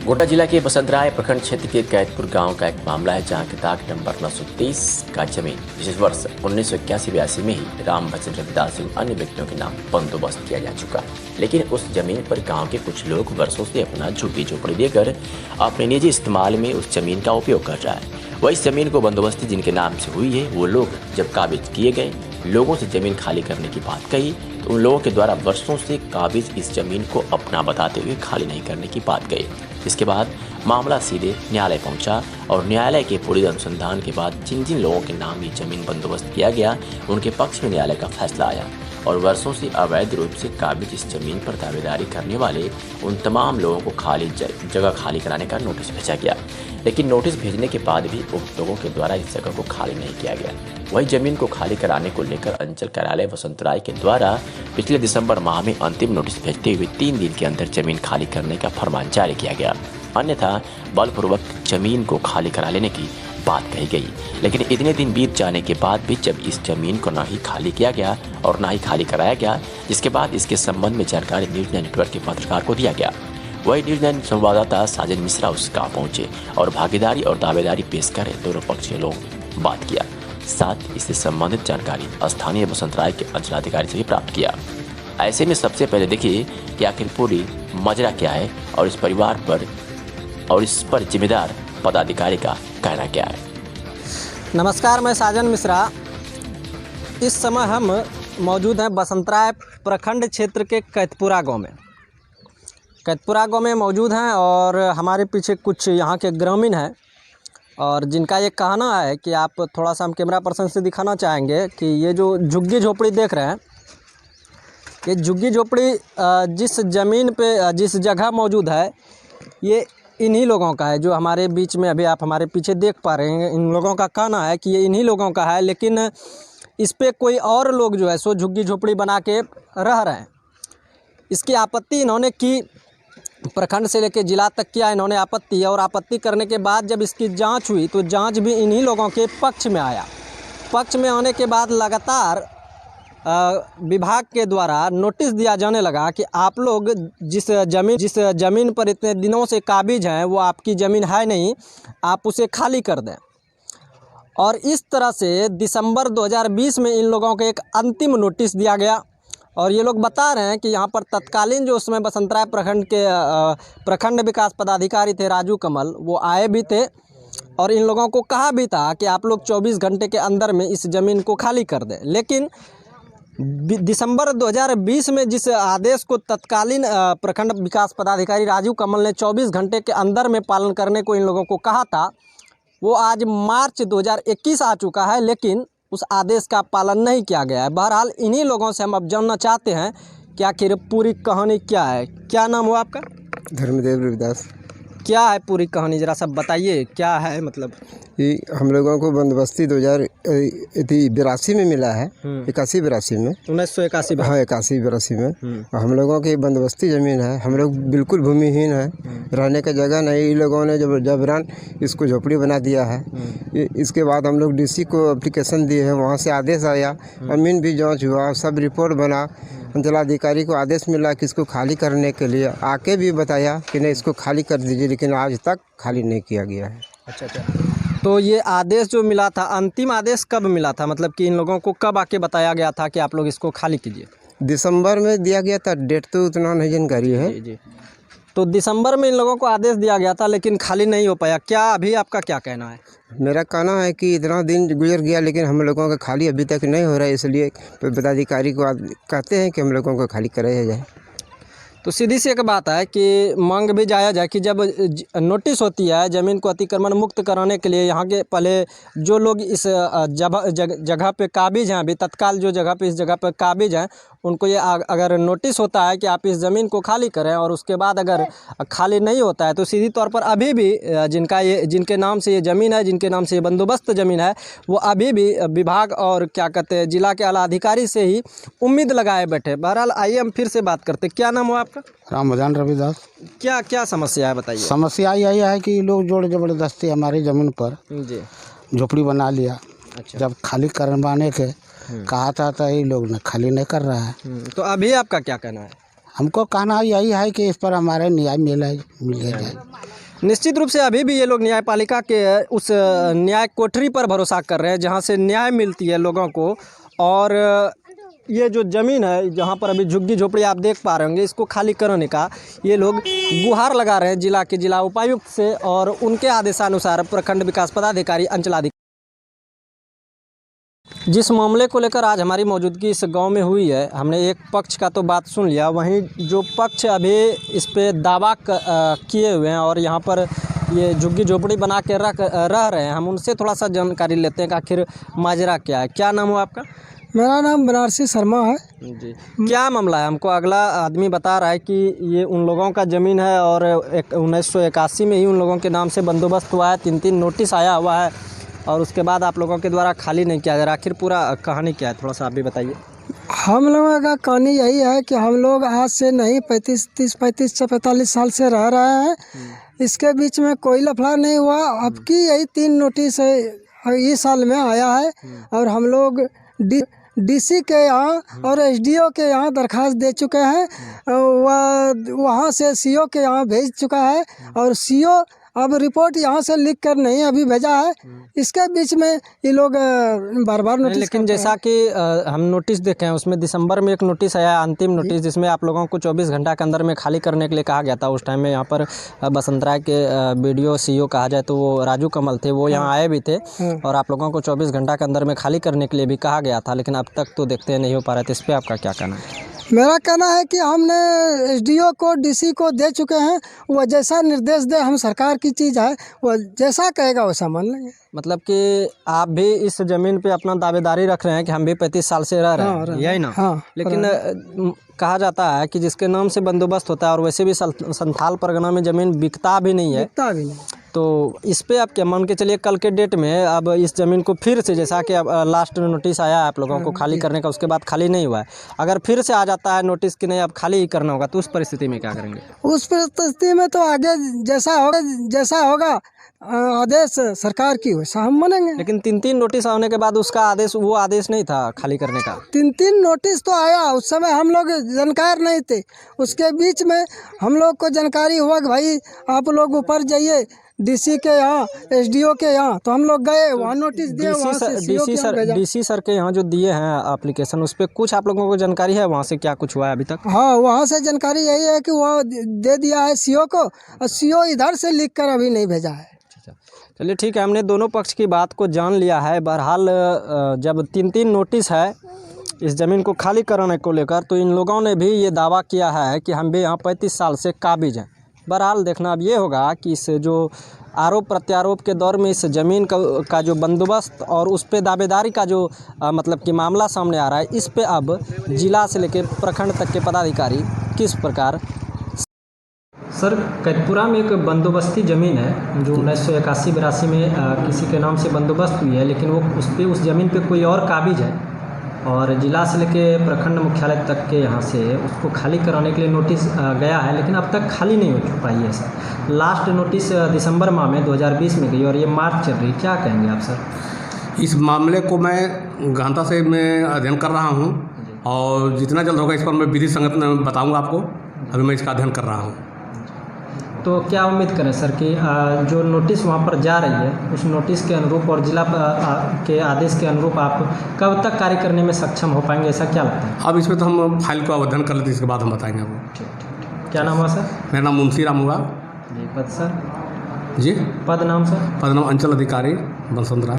गोड्डा जिला के बसंतराय प्रखंड क्षेत्र के कैदपुर गांव का एक मामला है, जहां के ताक नंबर 923 का जमीन जिस वर्ष 1981-82 में ही राम बचन रविदास एवं अन्य व्यक्तियों के नाम बंदोबस्त किया जा चुका, लेकिन उस जमीन पर गांव के कुछ लोग वर्षों से अपना झुग्गी झोपड़ी देकर अपने निजी इस्तेमाल में उस जमीन का उपयोग कर रहा है। वह इस जमीन को बंदोबस्ती जिनके नाम से हुई है, वो लोग जब काबिज किए गए, लोगों से जमीन खाली करने की बात कही तो उन लोगों के द्वारा वर्षों से काबिज इस जमीन को अपना बताते हुए खाली नहीं करने की बात कही। इसके बाद मामला सीधे न्यायालय पहुंचा और न्यायालय के पूरी अनुसंधान के बाद जिन जिन लोगों के नाम ये जमीन बंदोबस्त किया गया, उनके पक्ष में न्यायालय का फैसला आया और वर्षों से अवैध रूप से काबिज इस जमीन पर दावेदारी करने वाले उन तमाम लोगों को जगह खाली कराने का नोटिस भेजा गया। लेकिन नोटिस भेजने के बाद भी उक्त लोगों के द्वारा इस जगह को खाली नहीं किया गया। वही जमीन को खाली कराने को लेकर अंचल कार्यालय बसंतराय के द्वारा पिछले दिसंबर माह में अंतिम नोटिस भेजते हुए 3 दिन के अंदर जमीन खाली करने का फरमान जारी किया गया, अन्यथा बलपूर्वक जमीन को खाली करा लेने की बात कही गई। लेकिन इतने दिन बीत जाने के बाद भी जब इस जमीन को ना ही खाली किया गया और ना ही खाली कराया गया, जिसके बाद इसके संबंध में जानकारी न्यूज नेटवर्क के पत्रकार को दिया गया। वही न्यूज नाइन संवाददाता साजन मिश्रा उस गाँव पहुंचे और भागीदारी और दावेदारी पेश कर दोनों पक्ष के लोग बात किया, साथ इससे संबंधित जानकारी स्थानीय बसंतराय के अंचलाधिकारी से भी प्राप्त किया। ऐसे में सबसे पहले देखिए कि आखिर पूरी मजरा क्या है और इस परिवार पर और इस पर जिम्मेदार पदाधिकारी का कहना क्या है। नमस्कार, मैं साजन मिश्रा। इस समय हम मौजूद हैं बसंतराय प्रखंड क्षेत्र के कैदपुरा गांव में मौजूद हैं और हमारे पीछे कुछ यहाँ के ग्रामीण हैं और जिनका ये कहना है कि आप थोड़ा सा हम कैमरा पर्सन से दिखाना चाहेंगे कि ये जो झुग्गी झोपड़ी देख रहे हैं, ये झुग्गी झोपड़ी जिस ज़मीन पे जिस जगह मौजूद है, ये इन्हीं लोगों का है जो हमारे बीच में अभी आप हमारे पीछे देख पा रहे हैं। इन लोगों का कहना है कि ये इन्हीं लोगों का है, लेकिन इस पे कोई और लोग जो है सो झुग्गी झोपड़ी बना के रह रहे हैं। इसकी आपत्ति इन्होंने की, प्रखंड से लेकर जिला तक किया इन्होंने आपत्ति, और आपत्ति करने के बाद जब इसकी जांच हुई तो जांच भी इन्हीं लोगों के पक्ष में आया। पक्ष में आने के बाद लगातार विभाग के द्वारा नोटिस दिया जाने लगा कि आप लोग जिस ज़मीन पर इतने दिनों से काबिज हैं वो आपकी ज़मीन है नहीं, आप उसे खाली कर दें। और इस तरह से दिसंबर 2020 में इन लोगों को एक अंतिम नोटिस दिया गया और ये लोग बता रहे हैं कि यहाँ पर तत्कालीन जो उसमें बसंतराय प्रखंड के प्रखंड विकास पदाधिकारी थे राजू कमल, वो आए भी थे और इन लोगों को कहा भी था कि आप लोग 24 घंटे के अंदर में इस ज़मीन को खाली कर दें। लेकिन दिसंबर 2020 में जिस आदेश को तत्कालीन प्रखंड विकास पदाधिकारी राजू कमल ने 24 घंटे के अंदर में पालन करने को इन लोगों को कहा था, वो आज मार्च 2021 आ चुका है, लेकिन उस आदेश का पालन नहीं किया गया है। बहरहाल इन्हीं लोगों से हम अब जानना चाहते हैं कि आखिर पूरी कहानी क्या है। क्या नाम हुआ आपका? धर्मदेव रविदास। क्या है पूरी कहानी, ज़रा सब बताइए, क्या है मतलब? ये हम लोगों को बंदोबस्ती 2082 में मिला है, 81-82 में, 1981 में। हाँ, 81-82 में। हम लोगों की बंदोबस्ती ज़मीन है, हम लोग बिल्कुल भूमिहीन है, रहने का जगह नहीं। इन लोगों ने जबरन इसको झोपड़ी बना दिया है। इसके बाद हम लोग डीसी को एप्लीकेशन दिए हैं, वहाँ से आदेश आया, ज़मीन भी जाँच हुआ, सब रिपोर्ट बना, अंचलाधिकारी को आदेश मिला कि इसको खाली करने के लिए, आके भी बताया कि नहीं इसको खाली कर दीजिए, लेकिन आज तक खाली नहीं किया गया है। अच्छा, तो ये आदेश जो मिला था, अंतिम आदेश कब मिला था? मतलब कि इन लोगों को कब आके बताया गया था कि आप लोग इसको खाली कीजिए? दिसंबर में दिया गया था, डेट तो उतना नहीं जानकारी है। जी। तो दिसंबर में इन लोगों को आदेश दिया गया था, लेकिन खाली नहीं हो पाया। क्या अभी आपका क्या कहना है? मेरा कहना है कि इतना दिन गुजर गया लेकिन हम लोगों का खाली अभी तक नहीं हो रहा है, इसलिए पदाधिकारी को कहते हैं कि हम लोगों को खाली कराया जाए। तो सीधी सी एक बात है कि मांग भी जाया जाए कि जब नोटिस होती है ज़मीन को अतिक्रमण मुक्त कराने के लिए, यहाँ के पहले जो लोग इस जगह पे काबिज हैं, अभी तत्काल जो जगह पे इस जगह पे काबिज हैं, उनको ये अगर नोटिस होता है कि आप इस ज़मीन को खाली करें और उसके बाद अगर खाली नहीं होता है तो सीधी तौर पर अभी भी जिनके नाम से ये ज़मीन है, जिनके नाम से ये बंदोबस्त ज़मीन है, वो अभी भी विभाग और क्या कहते हैं जिला के आला अधिकारी से ही उम्मीद लगाए बैठे। बहरहाल आइए हम फिर से बात करते। क्या नाम हुआ आपका? राम भजन रविदास। क्या समस्या है बताइए। समस्या यही है कि लोग जोड़ जबरदस्ती हमारी ज़मीन पर जी झोपड़ी बना लिया। अच्छा। जब खाली करवाने के कहा था तो ये लोग ने खाली नहीं कर रहा है। तो अभी आपका क्या कहना है? हमको कहना यही है कि इस पर हमारे न्याय मिल जाए। निश्चित रूप से अभी भी ये लोग न्यायपालिका के उस न्याय कोठरी पर भरोसा कर रहे हैं जहाँ से न्याय मिलती है लोगों को। और ये जो ज़मीन है जहाँ पर अभी झुग्गी झोपड़ी आप देख पा रहे होंगे, इसको खाली कराने का ये लोग गुहार लगा रहे हैं जिला उपायुक्त से, और उनके आदेशानुसार प्रखंड विकास पदाधिकारी, अंचलाधिकारी। जिस मामले को लेकर आज हमारी मौजूदगी इस गांव में हुई है, हमने एक पक्ष का तो बात सुन लिया, वहीं जो पक्ष अभी इस पे दावा किए हुए हैं और यहाँ पर ये झुग्गी झोपड़ी बना के रह रहे हैं, हम उनसे थोड़ा सा जानकारी लेते हैं कि आखिर माजरा क्या है। क्या नाम हुआ आपका? मेरा नाम बनारसी शर्मा है जी। क्या मामला है? हमको अगला आदमी बता रहा है कि ये उन लोगों का ज़मीन है और 1981 में ही उन लोगों के नाम से बंदोबस्त हुआ है, 3 नोटिस आया हुआ है और उसके बाद आप लोगों के द्वारा खाली नहीं किया जा रहा। आखिर पूरा कहानी क्या है, थोड़ा सा आप भी बताइए। हम लोगों का कहानी यही है कि हम लोग आज से नहीं 35 से 45 साल से रह रहे हैं। इसके बीच में कोई लफड़ा नहीं हुआ। अब की यही 3 नोटिस इस साल में आया है और हम लोग डीसी के यहाँ और एसडीओ के यहाँ दरखास्त दे चुके हैं। वहाँ से सीओ के यहाँ भेज चुका है और सीओ अब रिपोर्ट यहाँ से लिख कर नहीं अभी भेजा है। इसके बीच में ये लोग बार बार नोटिस, लेकिन जैसा कि हम नोटिस देखे हैं उसमें दिसंबर में एक नोटिस आया, अंतिम नोटिस, जिसमें आप लोगों को 24 घंटा के अंदर में खाली करने के लिए कहा गया था। उस टाइम में यहाँ पर बसंतराय के बीडीओ सीईओ कहा जाए तो वो राजू कमल थे, वो यहाँ आए भी थे और आप लोगों को 24 घंटा के अंदर में खाली करने के लिए भी कहा गया था, लेकिन अब तक तो देखते नहीं हो पा रहे थे। इस पर आपका क्या कहना है? मेरा कहना है कि हमने एसडीओ को डीसी को दे चुके हैं। वह जैसा निर्देश दे, हम सरकार की चीज़ है, वह जैसा कहेगा वैसा मान लेंगे। मतलब कि आप भी इस ज़मीन पे अपना दावेदारी रख रहे हैं कि हम भी 35 साल से रह रहे हैं, यही ना? हाँ। लेकिन कहा जाता है कि जिसके नाम से बंदोबस्त होता है, और वैसे भी संथाल परगना में ज़मीन बिकता भी नहीं है, तो इस पे आप क्या मान के चलिए कल के डेट में अब इस ज़मीन को फिर से, जैसा कि अब लास्ट नोटिस आया है आप लोगों को खाली करने का, उसके बाद खाली नहीं हुआ है, अगर फिर से आ जाता है नोटिस कि नहीं अब खाली ही करना होगा, तो उस परिस्थिति में क्या करेंगे? उस परिस्थिति में तो आगे जैसा होगा आदेश सरकार की वैसा हम मानेंगे। लेकिन 3 नोटिस आने के बाद उसका आदेश, वो आदेश नहीं था खाली करने का। 3 नोटिस तो आया, उस समय हम लोग जानकार नहीं थे। उसके बीच में हम लोग को जानकारी हुआ कि भाई आप लोग ऊपर जाइए डीसी के यहाँ, एसडीओ के यहाँ, तो हम लोग गए, वहाँ नोटिस दिए। डीसी सर के यहाँ जो दिए हैं एप्लीकेशन, उस पर कुछ आप लोगों को जानकारी है वहाँ से क्या कुछ हुआ है अभी तक? हाँ, वहाँ से जानकारी यही है कि वो दे दिया है सीओ को और सीओ इधर से लिख कर अभी नहीं भेजा है। चलिए ठीक है, हमने दोनों पक्ष की बात को जान लिया है। बहरहाल जब 3 नोटिस है इस ज़मीन को खाली कराने को लेकर, तो इन लोगों ने भी ये दावा किया है कि हम भी यहाँ 35 साल से काबिज हैं। बहरहाल देखना अब ये होगा कि इस जो आरोप प्रत्यारोप के दौर में इस ज़मीन का जो बंदोबस्त और उस पे दावेदारी का जो मतलब कि मामला सामने आ रहा है, इस पे अब जिला से लेकर प्रखंड तक के पदाधिकारी किस प्रकार। सर, कैतपुरा में एक बंदोबस्ती ज़मीन है जो 1981-82 में किसी के नाम से बंदोबस्त हुई है, लेकिन वो उस ज़मीन पे कोई और काबिज है और जिला से लेके प्रखंड मुख्यालय तक के यहाँ से उसको खाली कराने के लिए नोटिस गया है, लेकिन अब तक खाली नहीं हो पाई है सर। लास्ट नोटिस दिसंबर माह में 2020 में गई और ये मार्च चल रही, क्या कहेंगे आप सर? इस मामले को मैं गहनता से मैं अध्ययन कर रहा हूँ और जितना जल्द होगा इस पर मैं विधि संगत बताऊँगा आपको। अभी मैं इसका अध्ययन कर रहा हूँ। तो क्या उम्मीद करें सर कि जो नोटिस वहाँ पर जा रही है उस नोटिस के अनुरूप और जिला के आदेश के अनुरूप आप कब तक कार्य करने में सक्षम हो पाएंगे, ऐसा क्या लगता है? अब इसमें तो हम फाइल को अध्ययन कर लेते हैं, इसके बाद हम बताएंगे आपको। ठीक। क्या नाम हुआ सर? मेरा नाम मुंशी राम हुआ जी। पद सर? जी, पद नाम सर? पद नाम अंचल अधिकारी बसंतराय।